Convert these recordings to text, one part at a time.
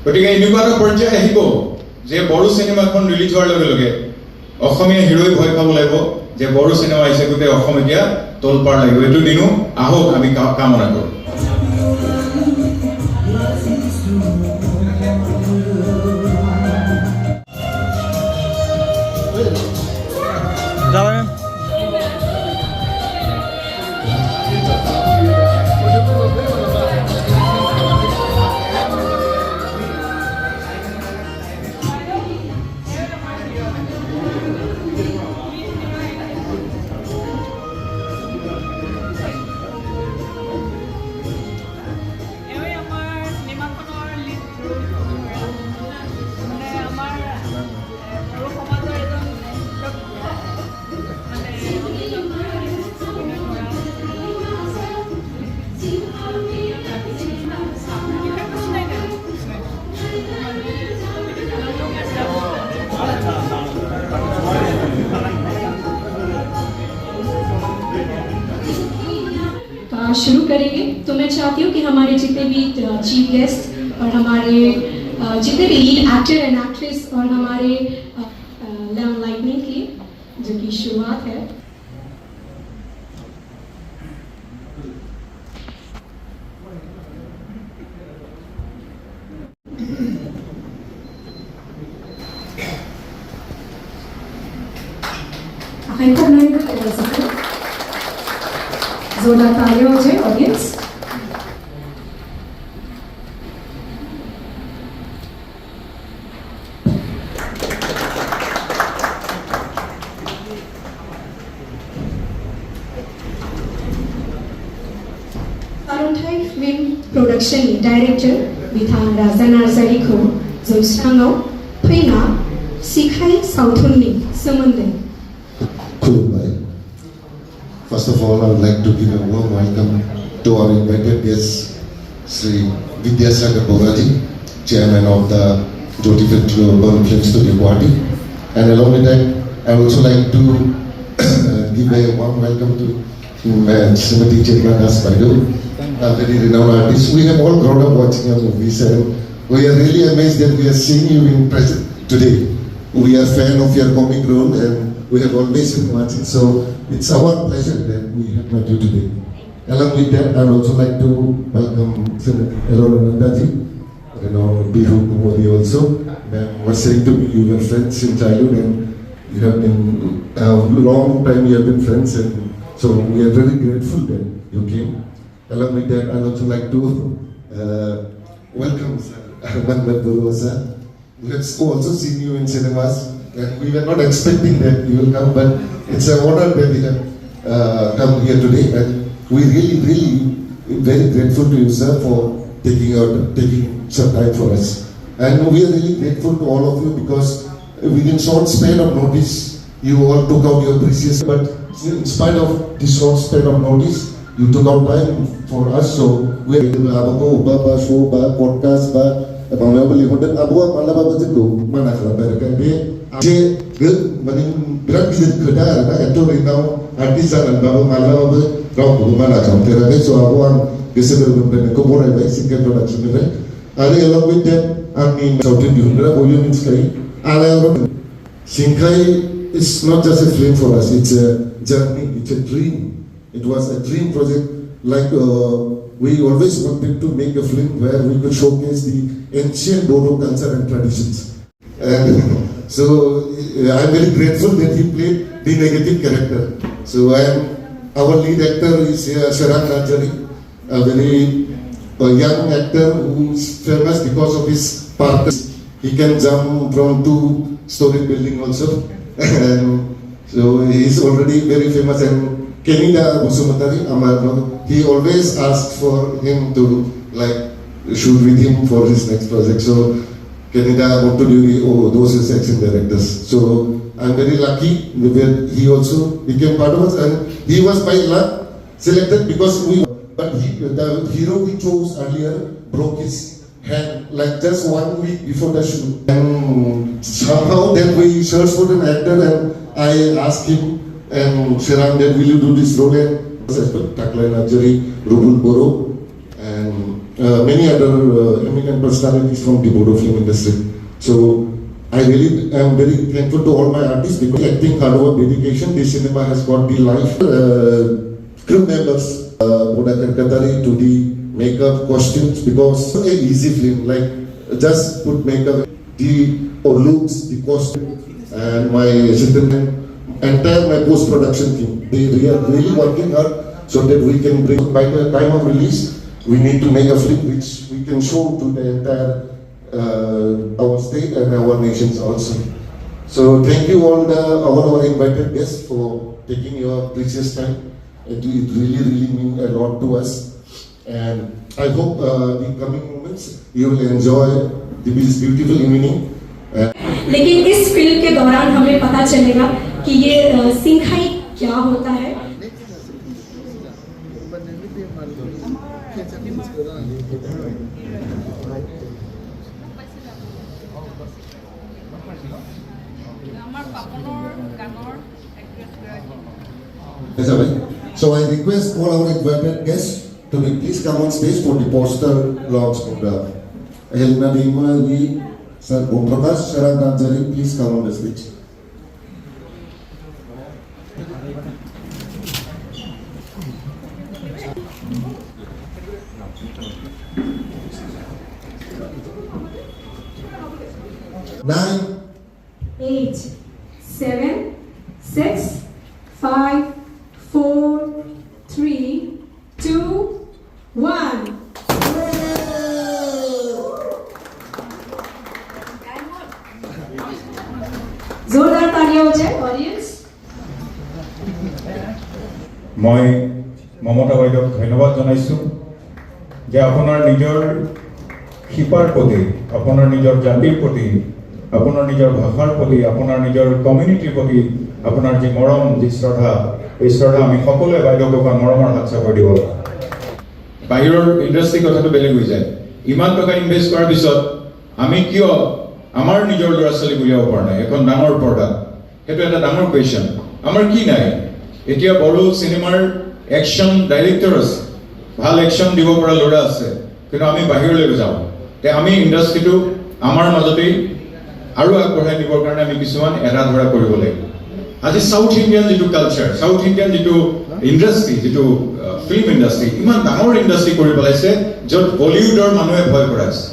গতিকে এনেকুৱা এটা পৰ্যায় আহিব যে বড়ো চিনেমাখন ৰিলিজ হোৱাৰ লগে লগে অসমীয়া হিৰোই ভয় খাব লাগিব যে বড়ো চিনেমা আহিছে, গোটেই অসম এতিয়া তলপাৰ লাগিব। এইটো দিনো আহক, আমি কামনা কৰোঁ। शुरू करेंगे तो मैं चाहती हूँ कि हमारे जितने भी चीफ गेस्ट और हमारे जितने भी लीड एक्टर एंड एक्ट्रेस और हमारे लाइटनिंग की जो कि शुरुआत है, जोरदार तालियां हो जाए ऑडियंस। फिल्म प्रोडक्शन डायरेक्टर बिथां राजा नार्जारिखौ जौस्राङाव फैना सिखाय सावथुननि सोमोन्दै। खुलुमबाय। First of all, I would like to give a warm welcome to our invited guest, Sri Vidyasagar Boraji, Chairman of the Jyoti Film Studio Party. And along with that, I would also like to give a warm welcome to Srimati Chetna Das Baidu, a very renowned artist. We have all grown up watching your movies and we are really amazed that we are seeing you in present today. We are fan of your comic role and we have always been watching, so it's our pleasure that we have met you today. Along with that, I would also like to welcome Srimati Elora Nandaji, Bihu Modi also. I was saying to me, you were friends in childhood and you have been, a long time you have been friends, and so we are very grateful that you came. Along with that, I would also like to welcome Sir Arman Badurosa. We have also seen you in cinemas. And we were not expecting that you will come, but it's an honor that we have come here today, and we really very grateful to you, sir, for taking some time for us. And we are really grateful to all of you because within short span of notice, you all took out your precious. But in spite of this short span of notice, you took out time for us. So we are show podcast Abang Hotel Abu Malah Bapak Jeku mana kalau berkan dia je mending berat bisa kerja ada itu rindau artisan dan Bapak Malah Bapak kau mana kau terapi so aku ang bisa berbeda kebore baik singkat production ni. Ada along with that kami shooting di Hundra volume in Sky. Ada orang Singkai is not just a film for us, it's a journey, it's a dream. It was a dream project like. We always wanted to make a film where we could showcase the ancient Bodo culture and traditions. And so I'm very grateful that he played the negative character. So our lead actor is Sharan Najari, a very young actor who's famous because of his part. He can jump from 2-story building also. And so he's already very famous. And Kenida Busumatari, he always asked for him to shoot with him for his next project. So Kenida want to do those is action directors. So I'm very lucky that he also became part of us, and he was by luck selected because but the hero we chose earlier broke his hand like just 1 week before the shoot. And somehow then we searched for an actor, and I asked him and Sharan that will you do this role, and Takla Najari, Rubul Boro, and many other eminent personalities from the Bodo film industry. So I really am very thankful to all my artists because acting, hard work, dedication, this cinema has got the life. Crew members, Boda Katari, to the makeup, costumes, because it's an easy film, like just put makeup, the looks, the costume, and my assistant, entire my post-production team. They are really working hard so that we can bring, by the time of release, we need to make a film which we can show to the entire our state and our nations also. So thank you all our invited guests for taking your precious time. It really means a lot to us. And I hope the coming moments you will enjoy this beautiful evening. लेकिन इस film के दौरान हमें पता चलेगा कि ये सिंखाई क्या होता है. So I request all our invited guests to please come on stage for the poster launch program. Helena Dima, Lee, Sir Om Prakash, Sharan Nanjari, please come on the stage. Nine, 8, 7, 6, 5, 4, 3, 2, 1. जोरदार तालियां हो जाए audience. মই মমতা বাইদেউক ধন্যবাদ জনাইছোঁ যে আপোনাৰ নিজৰ শিপাৰ প্ৰতি, আপোনাৰ নিজৰ জাতিৰ প্ৰতি, আপোনাৰ নিজৰ ভাষাৰ প্ৰতি, আপোনাৰ নিজৰ কমিউনিটিৰ প্ৰতি আপোনাৰ যি মৰম, যি শ্ৰদ্ধা, এই শ্ৰদ্ধা আমি সকলোৱে বাইদেউক মৰমৰ হাত চাপৰি দিব লাগে. বাহিৰৰ ইণ্ডাষ্ট্ৰীৰ কথাটো বেলেগ হৈ যায়. ইমান টকা ইনভেষ্ট কৰাৰ পিছত আমি কিয় আমাৰ নিজৰ ল'ৰা ছোৱালীক উলিয়াব পৰা নাই এখন ডাঙৰ পৰ্দা? সেইটো এটা ডাঙৰ কুৱেশ্যন. আমাৰ কি নাই? এতিয়া বড়ো চিনেমাৰ একশ্যন ডাইৰেক্টৰ আছে, ভাল একশ্যন দিব পৰা ল'ৰা আছে, কিন্তু আমি বাহিৰলৈ যাওঁ. আমি ইণ্ডাষ্ট্ৰীটো আমাৰ মাজতেই আৰু আগবঢ়াই নিবৰ কাৰণে আমি কিছুমান এৰা ধৰা কৰিব লাগিব. আজি সাউথ ইণ্ডিয়ান যিটো কালচাৰ, সাউথ ইণ্ডিয়ান যিটো ইণ্ডাষ্ট্ৰী, যিটো ফিল্ম ইণ্ডাষ্ট্ৰী, ইমান ডাঙৰ ইণ্ডাষ্ট্ৰী কৰি পেলাইছে য'ত বলিউডৰ মানুহে ভয় কৰাইছে.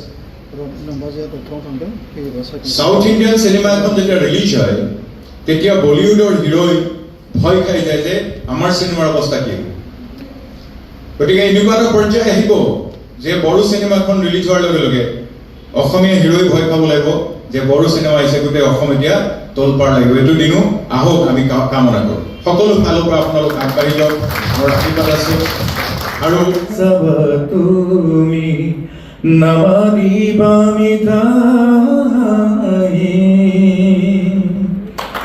সাউথ ইণ্ডিয়ান চিনেমা এখন যেতিয়া ৰিলিজ হয় তেতিয়া বলিউডৰ হিৰোই ভয় খাই যায় যে আমাৰ চিনেমাৰ অৱস্থা কি. গতিকে এনেকুৱা এটা পৰ্যায় আহিব যে বড়ো চিনেমাখন ৰিলিজ হোৱাৰ লগে লগে অসমীয়া হিৰোই ভয় খাব লাগিব যে বড়ো চিনেমা আহিছে, গোটেই অসম এতিয়া তোলপাৰ লাগিব. এইটো দিনো আহক, আমি কামনা কৰোঁ. সকলো ফালৰ পৰা আপোনালোক আগবাঢ়ি যাওক, মোৰ আশীৰ্বাদ আছে. আৰু তুমি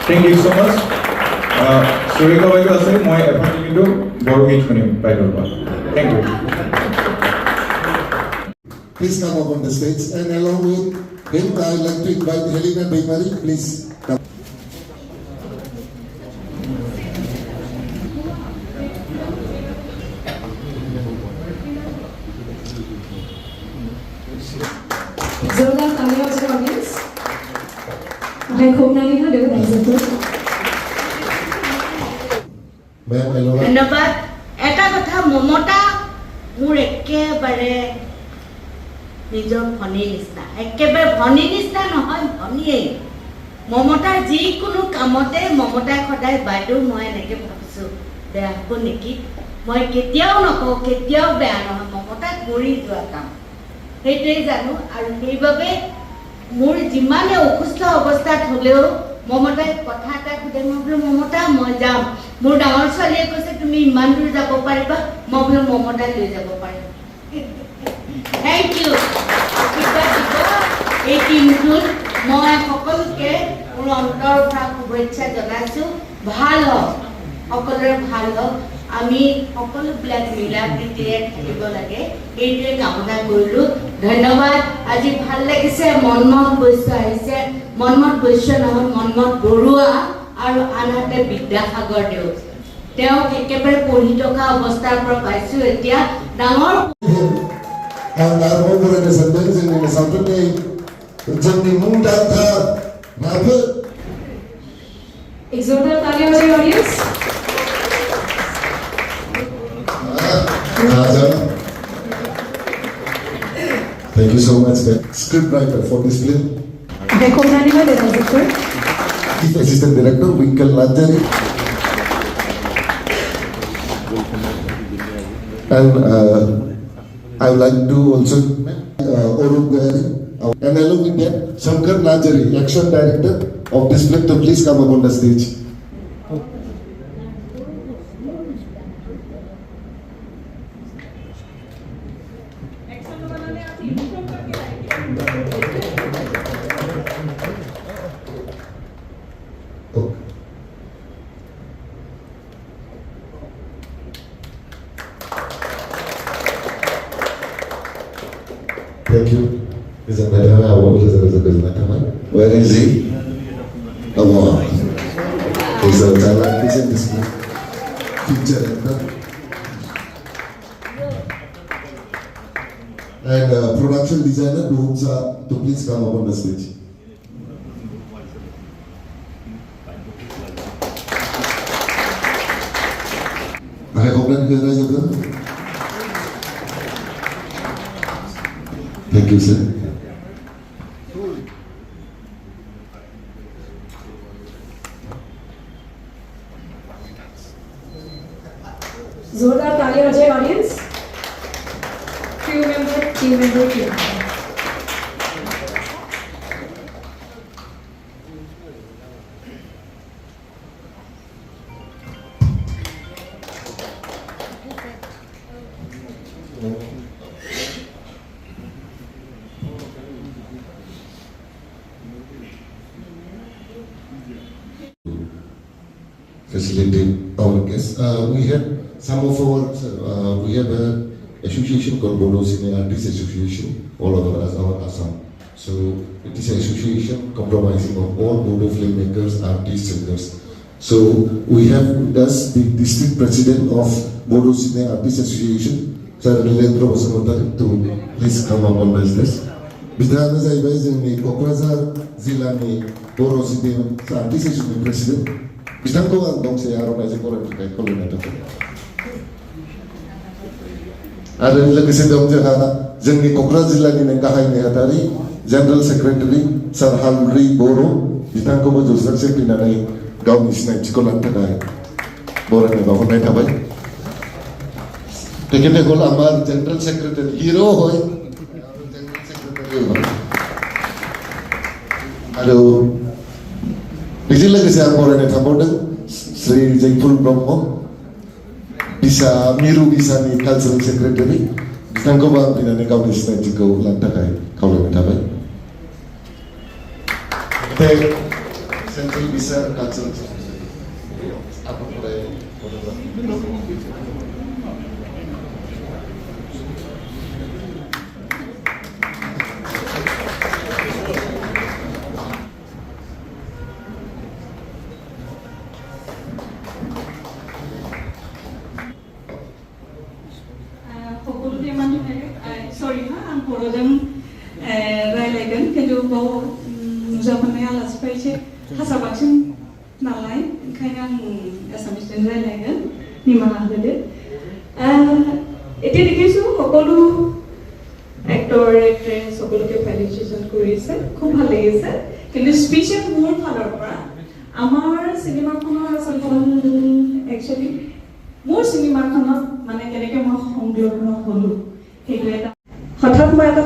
থেংক ইউ ছ' মাছ. সুৰেখা বাইদেউ আছে, মই এফালে কিন্তু বড়ো গীত শুনিম বাইদেউৰ পৰা. Thank you. Please come up on the stage, and along with him, I would like to invite Helena Baimari. Please come. जोरदार तालियां हो जाए ऑडियंस. मैं खूब ना लिखा देखो दाइजतो. Ma'am, Elora. ধন্যবাদ. এটা কথা, মমতা মোৰ একেবাৰে নিজৰ ভনীৰ নিচিনা. একেবাৰে ভনীৰ নিচিনা নহয়, ভনীয়েই. মমতাৰ যিকোনো কামতে মমতাই সদায় বাইদেউ মই এনেকৈ ভাবিছোঁ বেয়া হ'ব নেকি, মই কেতিয়াও নকওঁ, কেতিয়াও বেয়া নহয়, মমতাই কৰি যোৱা কাম সেইটোৱেই জানো. আৰু সেইবাবে মোৰ যিমানে অসুস্থ অৱস্থাত হ'লেও মমতাই কথা এটা সোধে, মই বোলো মমতা মই যাম. মোৰ ডাঙৰ ছোৱালীয়ে কৈছে তুমি ইমান দূৰ যাব পাৰিবা, মই বোলো মমতাই লৈ যাব পাৰিম. Thank you. এই টিমটোত মই সকলোকে মোৰ অন্তৰৰ পৰা শুভেচ্ছা জনাইছোঁ. ভাল হওক, সকলোৰে ভাল হওক, আমি সকলোবিলাক মিলা প্ৰীতিৰে থাকিব লাগে, এইটোৱে কামনা কৰিলোঁ. ধন্যবাদ. আজি ভাল লাগিছে. মনমোহন বৈশ্য আহিছে, মনমোহন বৈশ্য নহয়, মনমোহন বৰুৱা, আৰু আনহাতে বিদ্যাসাগৰ দেউ. তেওঁক একেবাৰে পঢ়ি থকা অৱস্থাৰ পৰা পাইছোঁ, এতিয়া ডাঙৰ And our over in the sentence in the Saturday, Johnny Mundaka, Rapper. एक जोरदार तालियां हो जाए audience. Thank you so much, scriptwriter for this film. मैं खूब धन्यवाद देता हूँ sir. Chief Assistant Director Winkle Lanjari. And I would like to also Orup Gayari. And along with that, Shankar Lanjari, Action Director of this film, to please come up on the stage. Thank you. Is it better? Where is he? Oh, wow. He's a talent. He's in this picture actor. And production designer, to please come up on the stage. I hope that you guys are good. Thank you, sir. जोरदार तालियां हो जाए audience. Crew member, team member, team. Facilitate our guests. We had some of our, we have an association called Bodo Cine Artists Association all over our Assam. So it is an association comprising of all Bodo filmmakers, artists, singers. So we have with us the district president of Bodo Cine Artists Association, Sir Lilendra Basamotari, to please come up on this list. Bidana Zaibai Zini, Kokrazar Zilani, Bodo Cine Artists Association president. Bidang ko ang dong saya aron aja koran kay kolon na to. Ada lagi sedang jaga jengni Kokra Zilla ni nengkahay ni hatari General Secretary Sir Halri Boro bidang ko mo jusar se pinanay gaw ni snai chikolan tagay. Boro ni ba ko nay tabay. Tekene kol amar General Secretary hero hoy. General Secretary hoy. Hello. Bijil lagi saya koran ni thabodan Sri Jaipur Brahmo. Bisa Miru bisa ni Cultural Secretary. Bidang ko ba pinanay gaw ni snai chikolan tagay. Kau lebih tahu. Teh Central bisa Cultural Secretary. Apa boleh sorry ang program railagan কিন্তু बहु नुजाफानाया आलासि फैसे हासाबांसिन नालाय ओंखायनो आं एसामिसजों रायलायगोन निमाहा होदो এতিয়া দেখিছোঁ সকলো এক্টৰ এক্ট্ৰেছ সকলোকে ফেলিচিটেশ্যন কৰিছে খুব ভাল লাগিছে কিন্তু স্পেচিয়েল মোৰ ফালৰ পৰা আমাৰ চিনেমাখনৰ আচলতে একচুৱেলি মোৰ চিনেমাখনত মানে কেনেকৈ মই সংলগ্ন হ'লো সেইটো এটা হঠাৎ মই এটা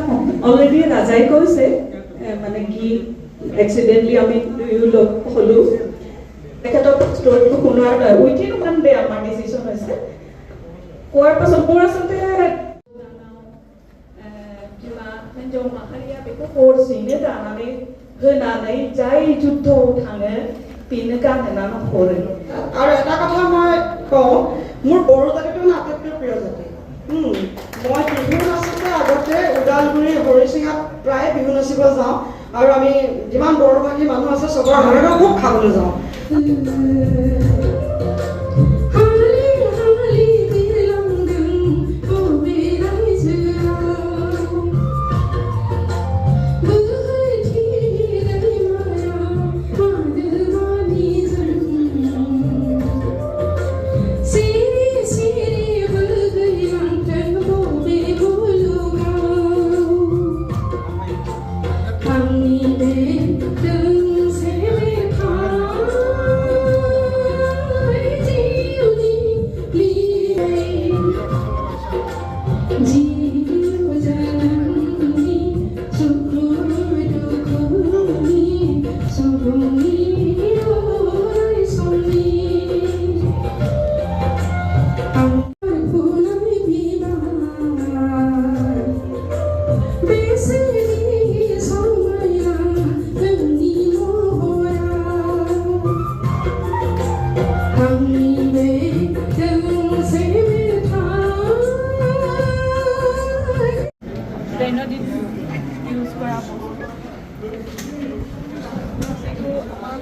অলৰেডি ৰাজাই কৈছে মানে কি এক্সিডেণ্টলি আমি দুয়ো লগ হ'লো তেখেতৰ ষ্টৰিটো শুনাৰ উইথিন 1 ডে আমাৰ ডিচিশ্যন হৈছে কোৱাৰ পাছত মোৰ আচলতে हिन्जाव माहारिया बेखौ हरसेयैनो दानानै होनानै जाय जुद्धआव थाङो बेनो गानहोनानै हरो আৰু এটা কথা মই কওঁ মোৰ বড়ো জাতিটো আটাইতকৈ প্ৰিয় জাতি মই বিহু নাচোঁতে আগতে ওদালগুৰি হৰিচিঙাত প্ৰায় বিহু নাচিব যাওঁ আৰু আমি যিমান বড়োভাষী মানুহ আছে চবৰ ঘৰতো খুব খাবলৈ যাওঁ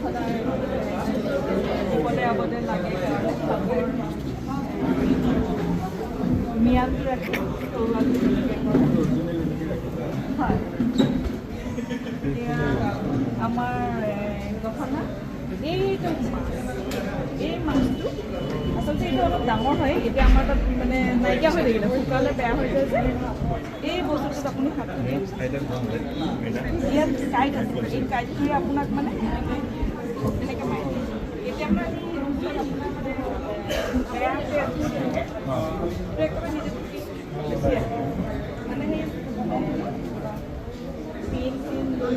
সদায় বিপদে আপদে লাগে কাৰণে ম্যাদ ৰাখি হয় এতিয়া আমাৰ গহনা এইটো এই মাছটো আচলতে এইটো অলপ ডাঙৰ হয় এতিয়া আমাৰ তাত মানে নাইকিয়া হৈ থাকিলে শুকালে বেয়া হৈ যায় যে এই বস্তুটোত আপুনি হাতটো দিয়ে ইয়াত কাইট আছে এই কাইটটোৱে আপোনাক মানে এনেকৈ মাৰি দিয়ে এতিয়া আপোনাৰ আপোনাৰ মানে বেয়া একেবাৰে নিজে বেছি আহে মানে সেই পিন লৈ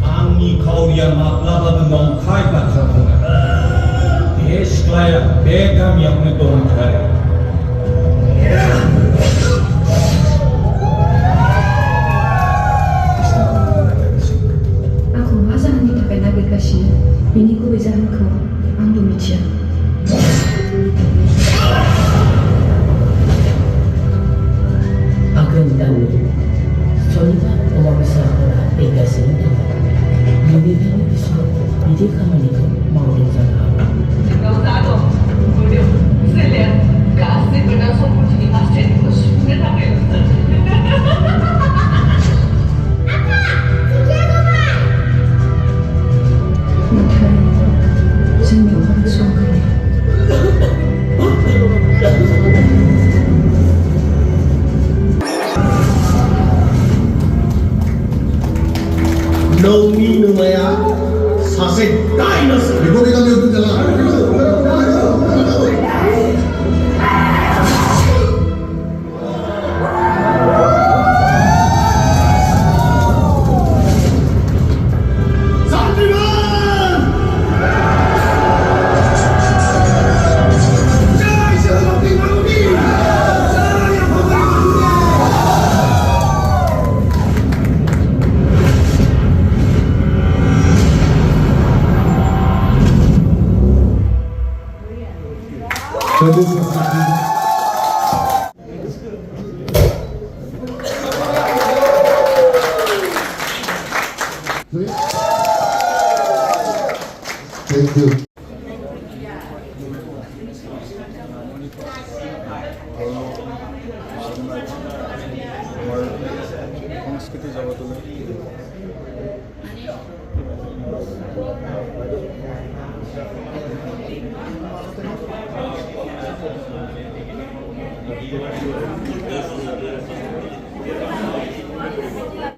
आंनि खावरिया माब्लाबाबो नंखाय बाथ्रा बुङा बे सिख्लाया बे गामियावनो दंथारो Aku मा जाहोननि थाखाय नागिरगासिनो बेनि गुबै जाहोनखौ आंबो मिथिया Akan dapat soalnya pemabisa orang pegasi itu lebih bisa jadi kamani itu mau dijaga. Kau tahu, bodoh, selain kasih benda semua jenis masjid itu sudah tak ada. नौमी नुमाया सासे डायनासोर बेखौ बे गामियाव दोनजाला Thank you. সংস্কৃতি জগতলৈ